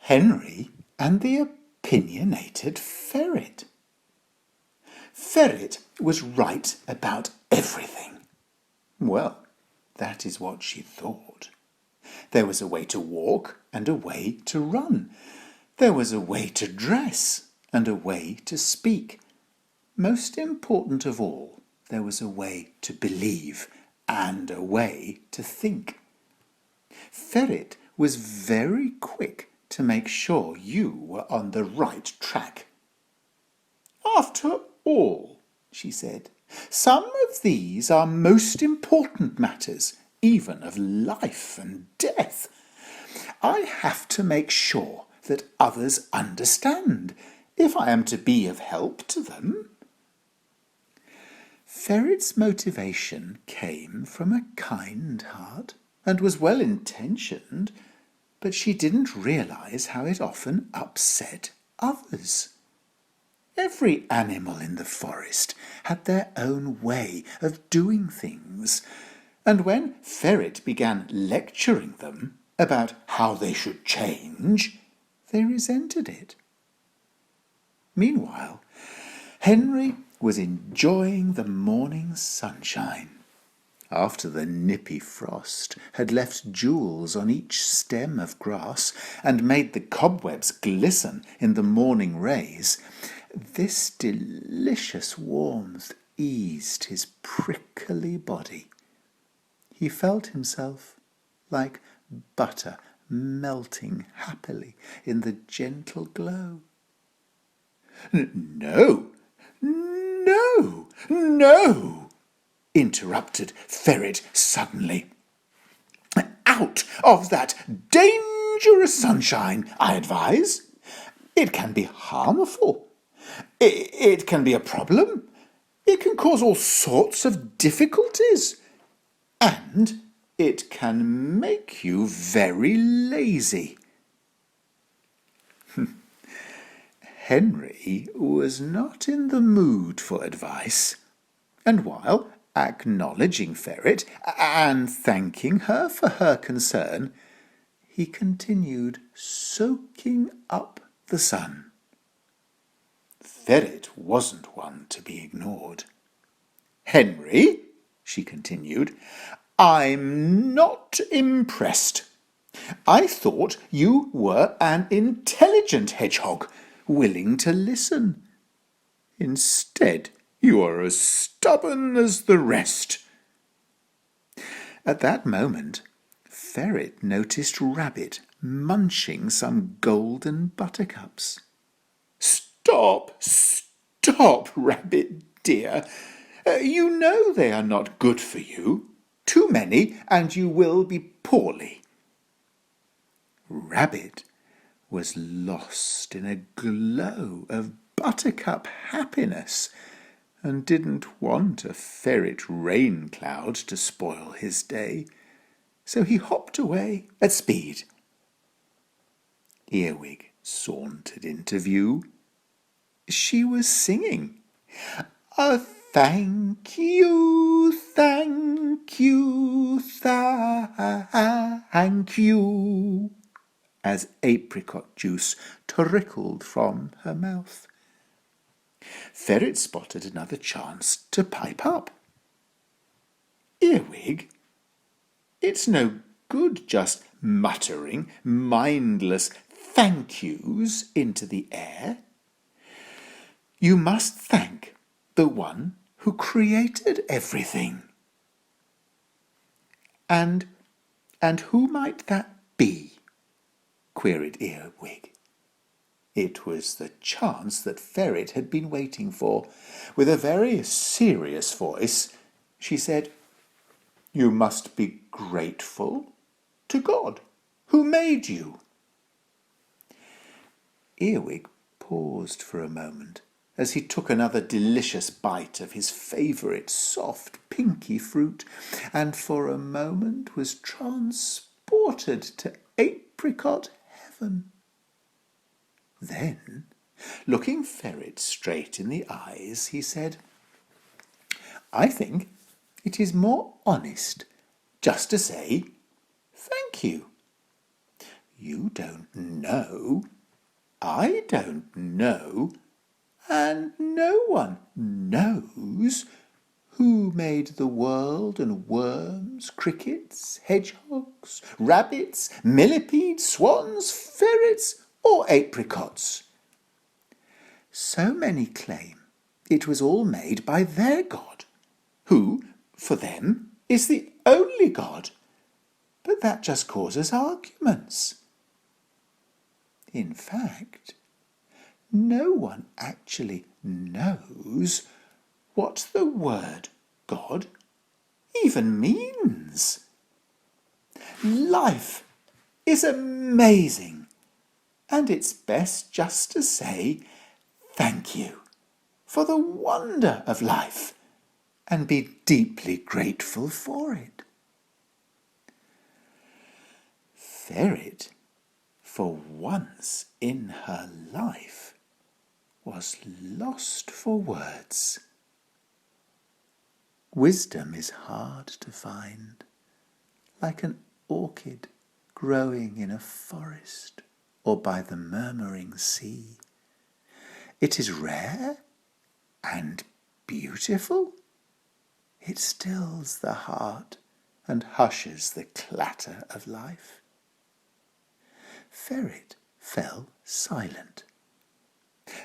Henry and the Opinionated Ferret. Ferret was right about everything. Well, that is what she thought. There was a way to walk and a way to run. There was a way to dress and a way to speak. Most important of all, there was a way to believe and a way to think. Ferret was very quick to make sure you were on the right track. "After all," she said, "some of these are most important matters, even of life and death. I have to make sure that others understand, if I am to be of help to them." Ferret's motivation came from a kind heart and was well intentioned, but she didn't realize how it often upset others. Every animal in the forest had their own way of doing things, and when Ferret began lecturing them about how they should change, they resented it. Meanwhile, Henry was enjoying the morning sunshine. After the nippy frost had left jewels on each stem of grass and made the cobwebs glisten in the morning rays, this delicious warmth eased his prickly body. He felt himself like butter melting happily in the gentle glow. "No, no, no!" interrupted Ferret suddenly. "Out of that dangerous sunshine, I advise. It can be harmful. It can be a problem. It can cause all sorts of difficulties. And it can make you very lazy." Henry was not in the mood for advice, and while acknowledging Ferret and thanking her for her concern, he continued soaking up the sun. Ferret wasn't one to be ignored. "Henry," she continued, "I'm not impressed. I thought you were an intelligent hedgehog, willing to listen. Instead, you are as stubborn as the rest." At that moment, Ferret noticed Rabbit munching some golden buttercups. "Stop, stop, Rabbit dear. You know they are not good for you. Too many, and you will be poorly." Rabbit was lost in a glow of buttercup happiness and didn't want a ferret rain cloud to spoil his day, so he hopped away at speed. Earwig sauntered into view. She was singing, "Thank you, thank you, thank you," as apricot juice trickled from her mouth. Ferret spotted another chance to pipe up. "Earwig, it's no good just muttering mindless thank yous into the air. You must thank the one who created everything." And who might that be?" queried Earwig. It was the chance that Ferret had been waiting for. With a very serious voice, she said, "You must be grateful to God, who made you." Earwig paused for a moment as he took another delicious bite of his favourite soft pinky fruit, and for a moment was transported to apricot heaven. Then, looking Ferret straight in the eyes, he said, "I think it is more honest just to say thank you. You don't know. I don't know. And no one knows who made the world and worms, crickets, hedgehogs, rabbits, millipedes, swans, ferrets, or apricots. So many claim it was all made by their God, who, for them, is the only God. But that just causes arguments. In fact, no one actually knows what the word God even means. Life is amazing, and it's best just to say thank you for the wonder of life and be deeply grateful for it. Ferret, for once in her life, was lost for words. Wisdom is hard to find, like an orchid growing in a forest or by the murmuring sea. It is rare and beautiful. It stills the heart and hushes the clatter of life. Ferret fell silent.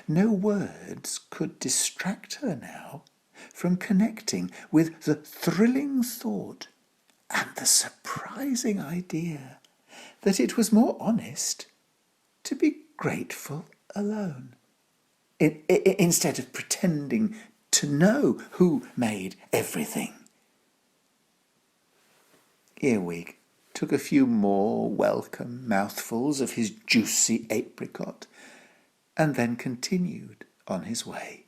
No words could distract her now from connecting with the thrilling thought and the surprising idea that it was more honest to be grateful alone, instead of pretending to know who made everything. Earwig took a few more welcome mouthfuls of his juicy apricot, and then continued on his way.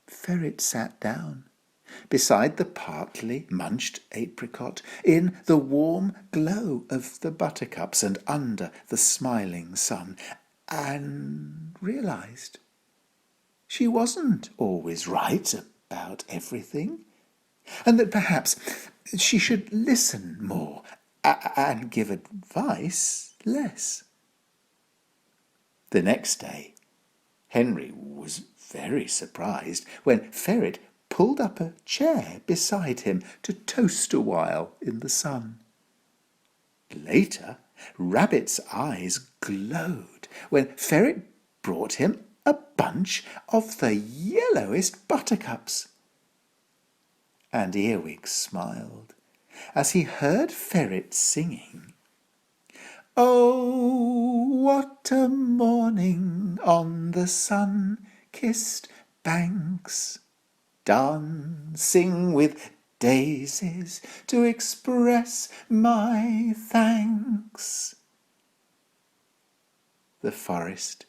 Ferret sat down beside the partly munched apricot in the warm glow of the buttercups and under the smiling sun, and realized she wasn't always right about everything, and that perhaps she should listen more and give advice less. The next day, Henry was very surprised when Ferret pulled up a chair beside him to toast a while in the sun. Later, Rabbit's eyes glowed when Ferret brought him a bunch of the yellowest buttercups. And Earwig smiled as he heard Ferret singing, "Oh, what a morning on the sun-kissed banks, dancing with daisies to express my thanks." The forest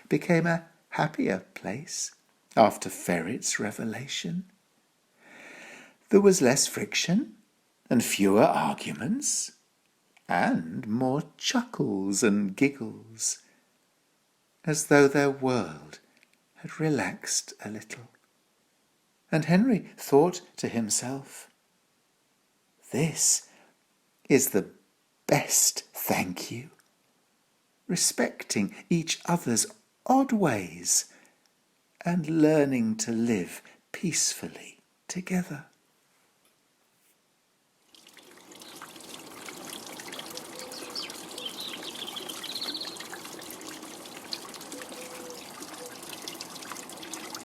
became a happier place after Ferret's revelation. There was less friction and fewer arguments, and more chuckles and giggles, as though their world had relaxed a little. And Henry thought to himself, "This is the best thank you, respecting each other's odd ways and learning to live peacefully together."